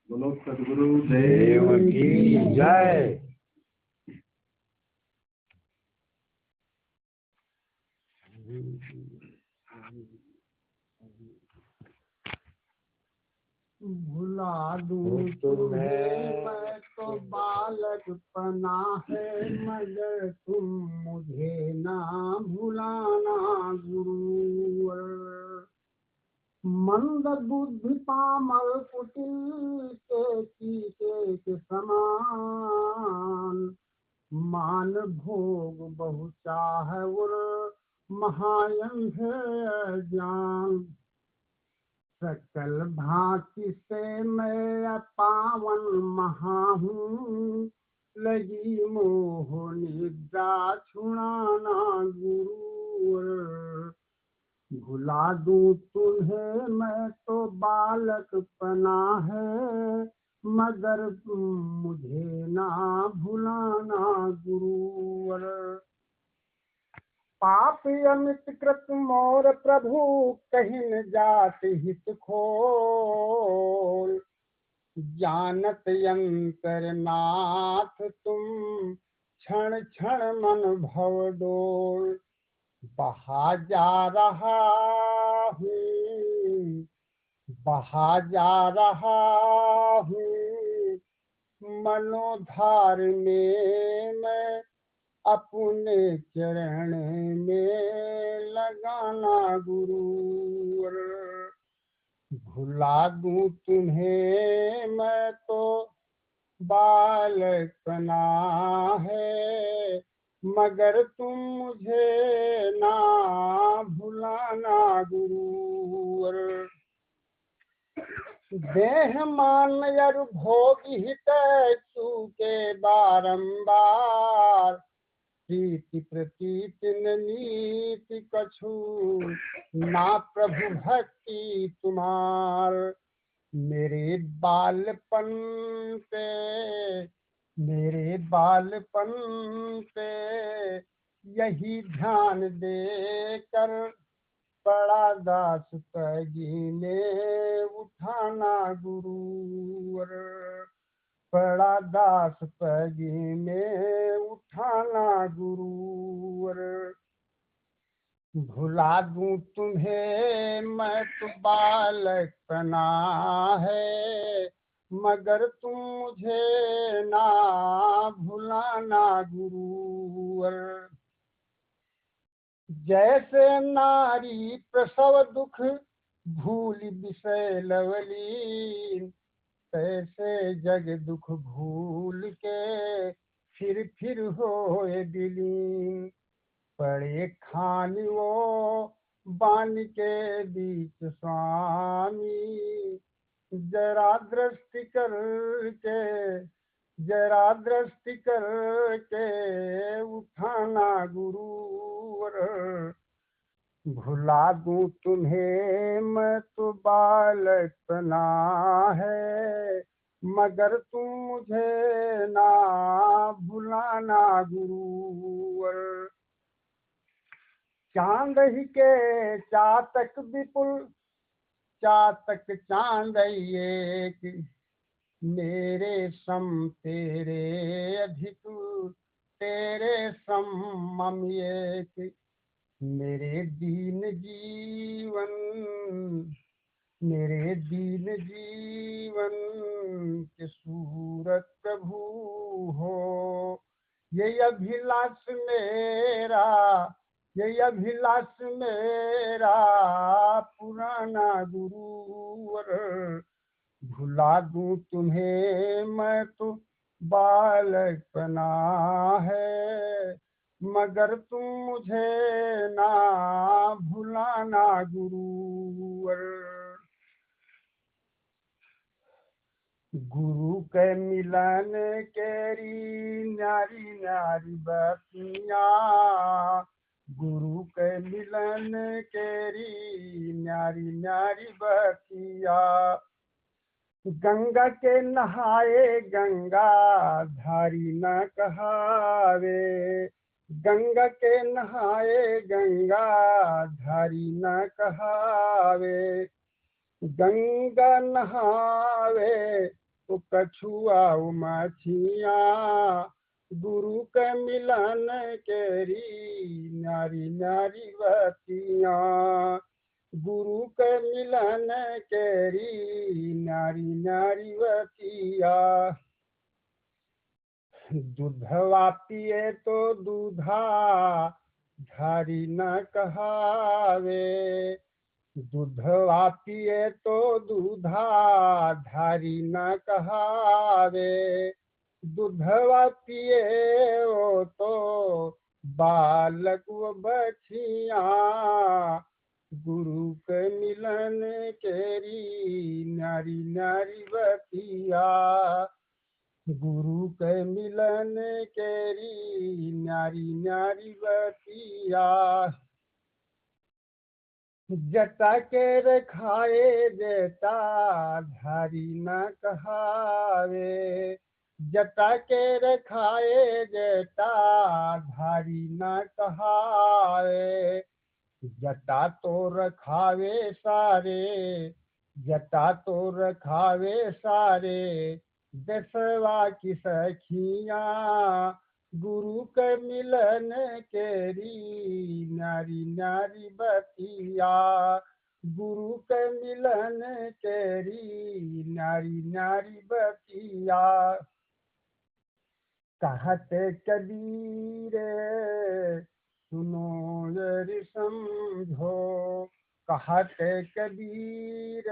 बोलो सद्गुरु देव की जय। भुला दूं तुम्हें मैं तो बालकपना है, मगर तुम मुझे ना भुलाना गुरुवर। मंद बुद्धि पामर कुटिल के समान, मान भोग बहु चाहवर महायन है ज्ञान। सकल भांति से मैं पावन महा हूँ, लगी मोह निद्रा छुड़ाना गुरुवर। भुला दूं तुम्हें मैं तो बालकपना है, मगर तुम मुझे ना भुलाना गुरुवर। पाप अमित कृत मोर प्रभु, कहीं न जात हित खोल। जानत अंतर नाथ तुम, क्षण क्षण मन भव डोल। बहा जा रहा हूँ, बहा जा रहा हूँ, मनोधार में मैं अपने चरण में लगाना गुरुवर। भुला दूं तुम्हें मैं तो बालकपना है, मगर तुम मुझे ना भुलाना गुरुवर। देह मान अर भोग हित चूके बारंबार, प्रीति प्रतीति नीति कछु ना प्रभु भक्ति तुम्हार। मेरे बालपन पे यही ध्यान देकर, बड़ा दास पगीने उठाना गुरुवर। बड़ा दास पगीने उठाना गुरुवर। भुला दूं तुम्हें मैं तो बालकपना है, मगर तुम मुझे ना भुलाना गुरुवर। जैसे नारी प्रसव दुख भूल विषय लवलीन, तैसे जग दुख भूल के फिर होए विलीन। पड़े खान वो बान के बीच स्वामी, जरा दृष्टि करके उठाना गुरुवर। भुला दूं तुम्हें मैं तो बालकपना है, मगर तुम मुझे ना भुलाना गुरुवर। चांद ही के चातक विपुल, चातक चांद एक, मेरे सम तेरे अधिक, तेरे सम मम एक। मेरे दीन जीवन के सूरत प्रभु हो, ये अभिलाष मेरा पुराना गुरुवर। भुला दूं तुम्हें मैं तो बालकपना है, मगर तुम मुझे ना भुलाना गुरुवर। गुरु के मिलन केरी न्यारी न्यारी बतियाँ, गुरु के मिलन केरी न्यारी न्यारी बतियाँ। गंगा के नहाए गंगा धारी न कहावे, गंगा के नहाए गंगा धारी न कहावे। गंगा नहावे कछुआ मछिया गुरु के मिलन केरी नारी नारी बतिया गुरु के मिलन केरी नारी नारी बतिया दूधवा पिए तो दूधा धारी न कहावे दूधवा पिए तो दूधा धारी न कहावे दूधवा पिए वो तो बालक व बछिया गुरु के मिलन केरी नारी नारी बतिया गुरु के मिलन केरी नारी नारी बतिया जटा के रखाए जटा धारी न कहावे जटा के रखाए जटा धारी न कहावे जटा तो रखावे सारे जटा तो रखावे सारे दसवा की सखिया गुरु के मिलन केरी नारी नारी बतिया गुरु के मिलन केरी नारी नारी बतिया कहते कबीर सुनो यरि समझो कहते कबीर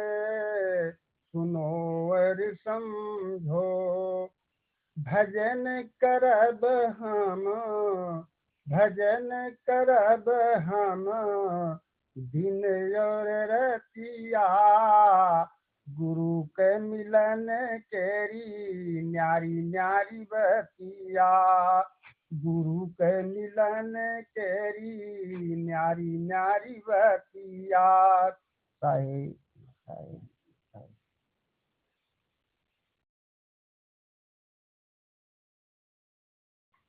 सुनो और समझो भजन करब हम दिन और रतिया गुरु के मिलन केरी नारी नारी बतिया गुरु के मिलन केरी नारी नारी बतिया साई साई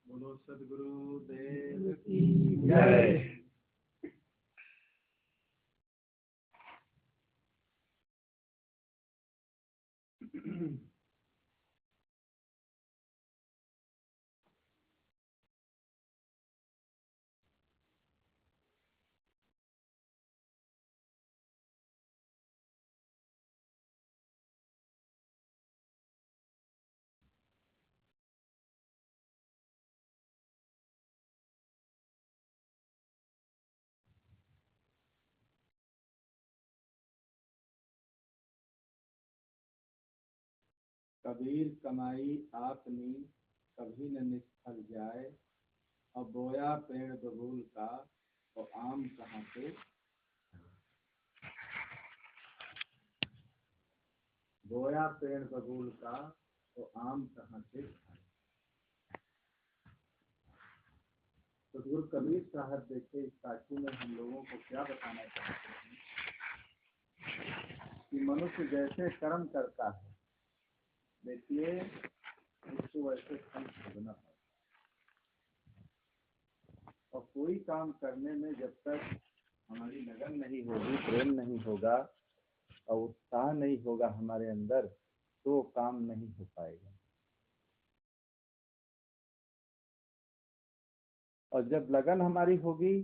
बोलो सदगुरु देव की जय। कबीर कमाई आपनी कभी न निष्फल जाए और बोया पेड़ बबूल का तो आम कहाँ से बोया पेड़ बबूल का तो आम कहाँ से तो गुरु कबीर साहब देखे इस साक्षी में हम लोगों को क्या बताना चाहते हैं कि मनुष्य जैसे कर्म करता है देखिए उसको वैसे फल भोगना पड़ता और कोई काम करने में जब तक हमारी लगन नहीं होगी प्रेम नहीं होगा और उत्साह नहीं होगा हमारे अंदर तो काम नहीं हो पाएगा। और जब लगन हमारी होगी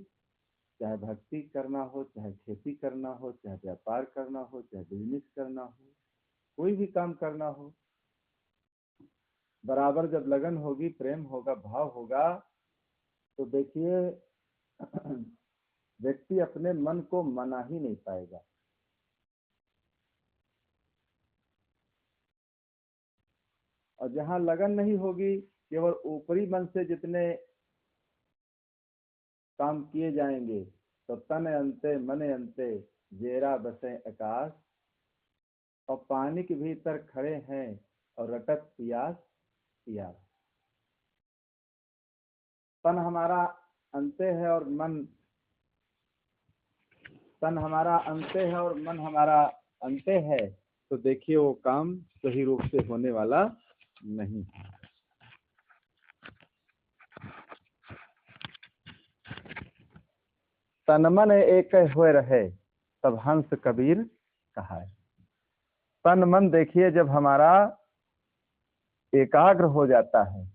चाहे भक्ति करना हो चाहे खेती करना हो चाहे व्यापार करना हो चाहे बिजनेस करना हो कोई भी काम करना हो बराबर जब लगन होगी प्रेम होगा भाव होगा तो देखिए व्यक्ति अपने मन को मना ही नहीं पाएगा। और जहां लगन नहीं होगी केवल ऊपरी मन से जितने काम किए जाएंगे तो तन अंते मन अंते जेरा बसे आकाश और पानी के भीतर खड़े हैं और रटत पियास पियास। तन हमारा अंते है और मन तन हमारा अंते है और मन हमारा अंते है तो देखिए वो काम सही रूप से होने वाला नहीं है। तन मन एक हुए रहे तब हंस कबीर कहा है। तन मन देखिए जब हमारा एकाग्र हो जाता है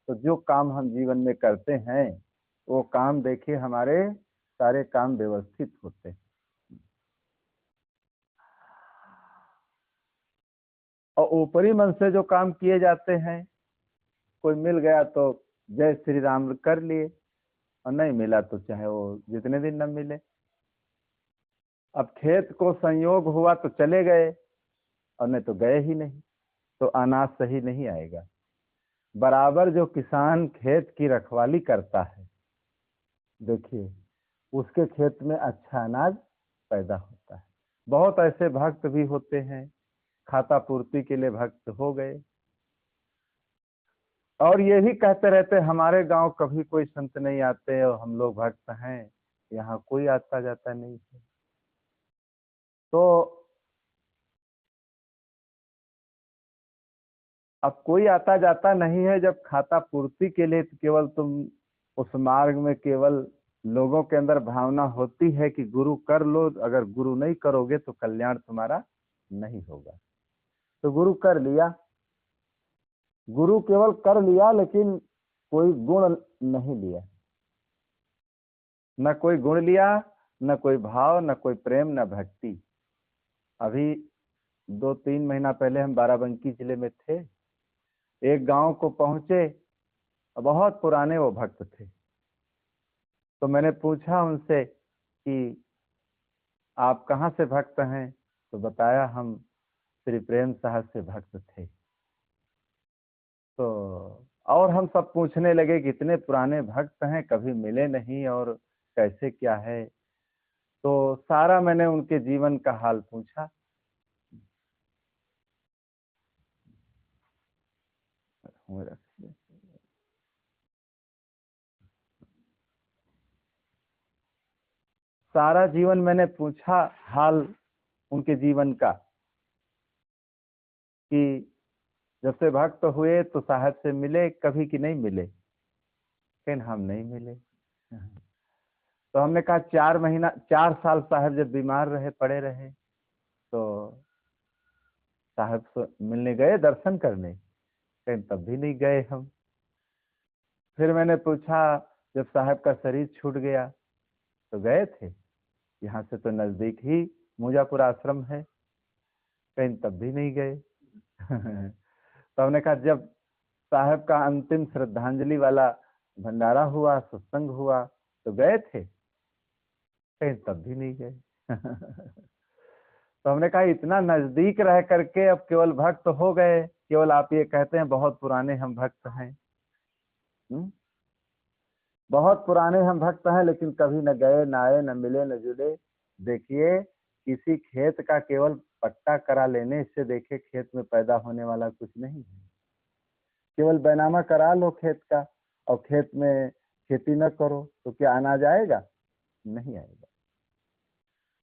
तो जो काम हम जीवन में करते हैं वो काम देखिए हमारे सारे काम व्यवस्थित होते हैं। और ऊपरी मन से जो काम किए जाते हैं, कोई मिल गया तो जय श्री राम कर लिए, और नहीं मिला तो चाहे वो जितने दिन न मिले। अब खेत को संयोग हुआ तो चले गए, और नहीं तो गए ही नहीं, तो अनाज सही नहीं आएगा। बराबर जो किसान खेत की रखवाली करता है, देखिए उसके खेत में अच्छा अनाज पैदा होता है। बहुत ऐसे भक्त भी होते हैं, खाता पूर्ति के लिए भक्त हो गए, और ये भी कहते रहते हमारे गांव कभी कोई संत नहीं आते और हम लोग भक्त हैं, यहाँ कोई आता जाता नहीं है। तो अब कोई आता जाता नहीं है जब खाता पूर्ति के लिए, तो केवल तुम उस मार्ग में केवल लोगों के अंदर भावना होती है कि गुरु कर लो, अगर गुरु नहीं करोगे तो कल्याण तुम्हारा नहीं होगा। तो गुरु कर लिया, गुरु केवल कर लिया, लेकिन कोई गुण नहीं लिया, न कोई गुण लिया, न कोई भाव, न कोई प्रेम, न भक्ति। अभी 2-3 महीना पहले हम बाराबंकी जिले में थे, एक गांव को पहुंचे, बहुत पुराने वो भक्त थे। तो मैंने पूछा उनसे कि आप कहाँ से भक्त हैं, तो बताया हम श्री प्रेम साहब से भक्त थे। तो और हम सब पूछने लगे कि इतने पुराने भक्त हैं, कभी मिले नहीं, और कैसे क्या है। तो सारा मैंने उनके जीवन का हाल पूछा। सारा जीवन मैंने पूछा हाल उनके जीवन का, कि जब से भक्त हुए तो साहब से मिले कभी कि नहीं मिले, लेकिन हम नहीं मिले। तो हमने कहा 4 साल साहब जब बीमार रहे, पड़े रहे, तो साहब से मिलने गए, दर्शन करने, लेकिन तब भी नहीं गए हम। फिर मैंने पूछा जब साहब का शरीर छूट गया तो गए थे, यहाँ से तो नजदीक ही मुजापुर आश्रम है, कहीं तब भी नहीं गए। तो हमने कहा जब साहब का अंतिम श्रद्धांजलि वाला भंडारा हुआ, सत्संग हुआ, तो गए थे, कहीं तब भी नहीं गए। तो हमने कहा इतना नजदीक रह करके अब केवल भक्त हो गए, केवल आप ये कहते हैं बहुत पुराने हम भक्त हैं। बहुत पुराने हम भक्त हैं, लेकिन कभी न गए, न आए, न मिले, न जुले। देखिए किसी खेत का केवल पट्टा करा लेने से देखिए खेत में पैदा होने वाला कुछ नहीं है। केवल बैनामा करा लो खेत का, और खेत में खेती न करो, तो क्या अनाज आएगा? नहीं आएगा।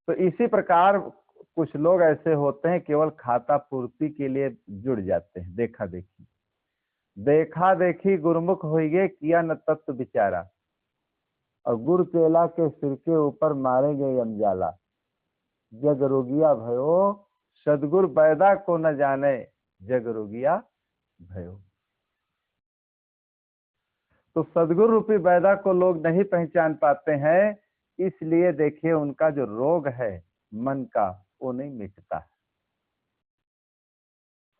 तो इसी प्रकार कुछ लोग ऐसे होते हैं केवल खाता पूर्ति के लिए जुड़ जाते हैं। देखा देखी, देखा देखी गुरुमुख होइगे, किया न तत्व विचारा, और गुरु चेला के सिर के ऊपर मारेंगे यमजाला। जग रोगिया भयो सदगुर बैदा को न जाने, जग रोगिया भयो। तो सदगुरु रूपी बैदा को लोग नहीं पहचान पाते हैं, इसलिए देखिए उनका जो रोग है मन का, वो नहीं मिटता।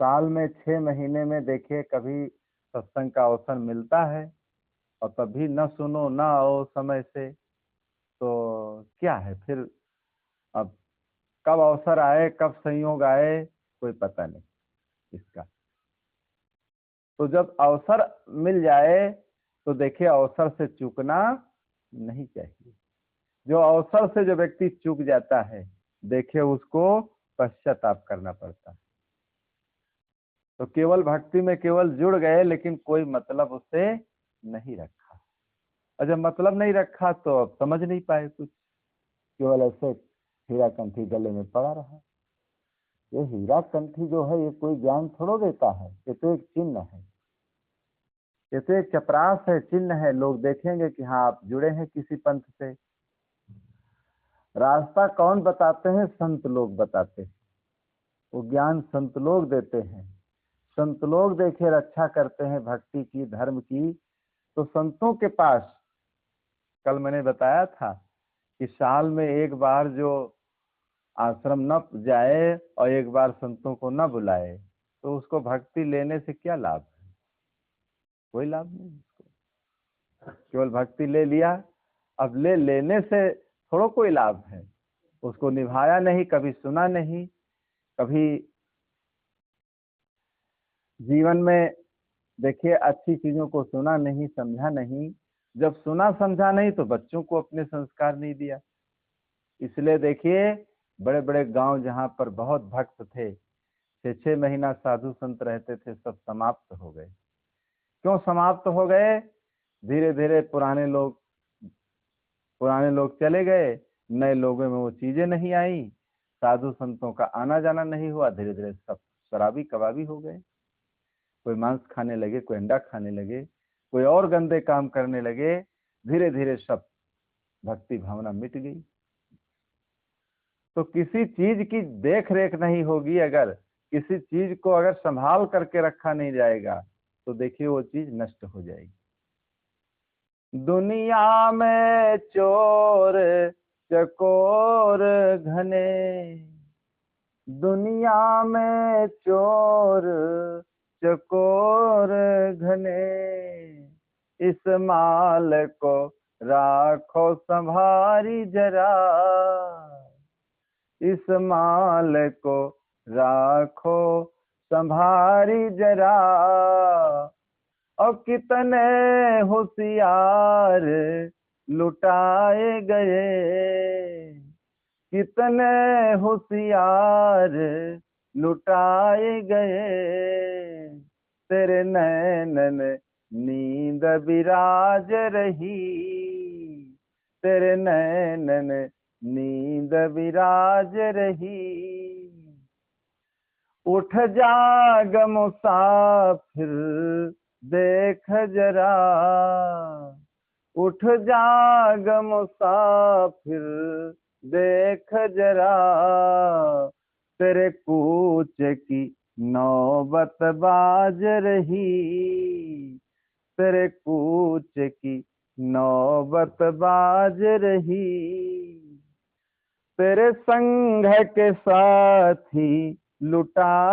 साल में 6 महीने में देखिए कभी सत्संग का अवसर मिलता है, और तभी न सुनो न आओ समय से, तो क्या है फिर? अब कब अवसर आए, कब संयोग आए, कोई पता नहीं इसका। तो जब अवसर मिल जाए तो देखिए अवसर से चूकना नहीं चाहिए। जो अवसर से जो व्यक्ति चूक जाता है, देखिए उसको पश्चाताप करना पड़ता है। तो केवल भक्ति में केवल जुड़ गए, लेकिन कोई मतलब उससे नहीं रखा, और जब मतलब नहीं रखा तो अब समझ नहीं पाए कुछ, केवल ऐसे हीरा कंठी गले में पड़ा रहा। ये हीरा कंठी जो है ये कोई ज्ञान थोड़ा देता है, ये तो एक चिन्ह है, ये तो एक चपरास है, चिन्ह है। लोग देखेंगे कि हाँ आप जुड़े हैं किसी पंथ से। रास्ता कौन बताते हैं? संत लोग बताते हैं, वो ज्ञान संत लोग देते हैं। संत लोग देखे रक्षा करते हैं भक्ति की, धर्म की, तो संतों के पास, कल मैंने बताया था कि साल में एक बार जो आश्रम न जाए और एक बार संतों को न बुलाए तो उसको भक्ति लेने से क्या लाभ है? कोई लाभ नहीं उसको। केवल भक्ति ले लिया, अब लेने से थोड़ा कोई लाभ है। उसको निभाया नहीं, कभी सुना नहीं, कभी जीवन में देखिए अच्छी चीजों को सुना नहीं, समझा नहीं। जब सुना समझा नहीं तो बच्चों को अपने संस्कार नहीं दिया। इसलिए देखिए बड़े बड़े गांव जहां पर बहुत भक्त थे, 6-6 महीना साधु संत रहते थे, सब समाप्त हो गए। क्यों समाप्त हो गए? धीरे धीरे पुराने लोग चले गए, नए लोगों में वो चीजें नहीं आई, साधु संतों का आना जाना नहीं हुआ, धीरे धीरे सब शराबी कबाबी हो गए। कोई मांस खाने लगे, कोई अंडा खाने लगे, कोई और गंदे काम करने लगे। धीरे धीरे सब भक्ति भावना मिट गई। तो किसी चीज की देख रेख नहीं होगी, अगर किसी चीज को अगर संभाल करके रखा नहीं जाएगा तो देखिए वो चीज नष्ट हो जाएगी। दुनिया में चोर चकोर घने, दुनिया में चोर चकोर घने, इस माल को राखो संभारी जरा, इस माल को राखो संभारी जरा। और कितने होशियार लुटाए गए, कितने होशियार लुटाए गए, तेरे नैनन नींद विराज रही, तेरे नैनन नींद विराज रही। उठ जाग मुसाफिर देख जरा, उठ जाग मुसाफिर देख जरा, तेरे कूच की नौबत बाज रही, तेरे कूच की नौबत बाज रही। तेरे संग के साथी लुटा